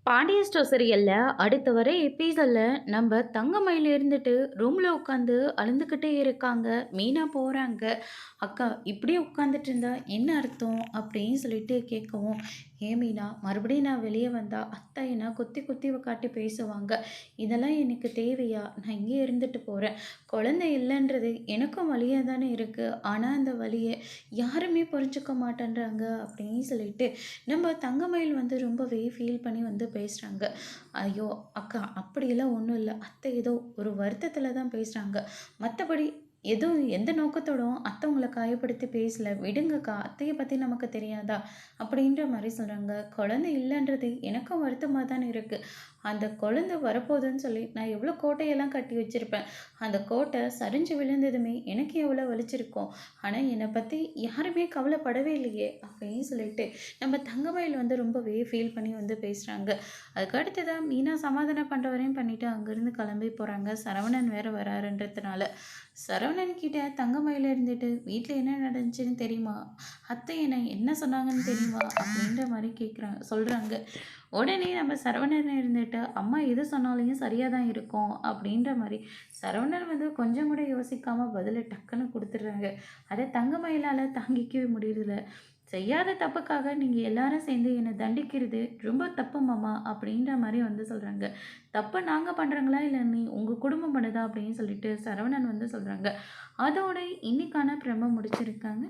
Pandya store சீரியல்ல அடுத்த வர எபிசோட்ல நம்ம தங்கமயில இருந்துட்டு ரூம்ல உட்காந்து அழுந்துக்கிட்டே இருக்காங்க. மீனா போறாங்க. அக்கா இப்படியே உட்காந்துட்டு இருந்தா என்ன அர்த்தம் அப்படின்னு சொல்லிட்டு கேட்கவும், ஏன் மீனா மறுபடியும் நான் வெளியே வந்தா அத்தை என்ன குத்தி குத்தி காட்டி பேசுவாங்க. இதெல்லாம் எனக்கு தேவையா? நான் இங்கே இருந்துட்டு போறேன். குழந்தை இல்லைன்றது எனக்கும் வழியாக தானே இருக்கு. ஆனால் அந்த வழியை யாருமே புரிஞ்சுக்க மாட்டேன்றாங்க அப்படின்னு சொல்லிட்டு நம்ம தங்கமயில் வந்து ரொம்பவே ஃபீல் பண்ணி வந்து பேசுகிறாங்க. ஐயோ அக்கா அப்படியெல்லாம் ஒன்றும் இல்லை, அத்தை ஏதோ ஒரு வருத்தத்தில் தான் பேசுகிறாங்க, மற்றபடி எதுவும் எந்த நோக்கத்தோடும் அத்தை உங்களை காயப்படுத்தி பேசல, விடுங்கக்கா, அத்தையை பற்றி நமக்கு தெரியாதா அப்படின்ற மாதிரி சொல்கிறாங்க. குழந்தை இல்லைன்றது எனக்கும் வருத்தமாக தானே இருக்குது. அந்த குழந்தை வரப்போகுதுன்னு சொல்லி நான் எவ்வளோ கோட்டையெல்லாம் கட்டி வச்சுருப்பேன். அந்த கோட்டை சரிஞ்சு விழுந்ததுமே எனக்கு எவ்வளோ வலிச்சிருக்கும். ஆனால் என்னை பற்றி யாருமே கவலைப்படவே இல்லையே அப்படின்னு சொல்லிட்டு நம்ம தங்கமயில் வந்து ரொம்பவே ஃபீல் பண்ணி வந்து பேசுகிறாங்க. அதுக்கு அடுத்ததான் மீனா சமாதானம் பண்ணுற வரையும் பண்ணிவிட்டு அங்கேருந்து கிளம்பி போகிறாங்க. சரவணன் வேறு வராருன்றதுனால சரவணன் கிட்ட தங்கமயில் இருந்துட்டு வீட்டில் என்ன நடந்துச்சுன்னு தெரியுமா, அத்தை என்ன சொன்னாங்கன்னு தெரியுமா அப்படின்ற மாதிரி சொல்கிறாங்க. உடனே நம்ம சரவணன் இருந்துட்டு அம்மா எது சொன்னாலையும் சரியாக தான் இருக்கும் அப்படின்ற மாதிரி சரவணன் வந்து கொஞ்சம் கூட யோசிக்காமல் பதிலை டக்குன்னு கொடுத்துட்றாங்க. அதை தங்கமயிலால் தாங்கிக்கவே முடியல. செய்யாத தப்புக்காக நீங்கள் எல்லாரும் சேர்ந்து என்னை தண்டிக்கிறது ரொம்ப தப்பு மாமா அப்படின்ற மாதிரி வந்து சொல்கிறாங்க. தப்பு நாங்கள் பண்ணுறங்களா இல்லை உங்கள் குடும்பம் பண்ணுதா அப்படின்னு சொல்லிட்டு சரவணன் வந்து சொல்கிறாங்க. அதோட இன்னைக்கான பிரம முடிச்சிருக்காங்க.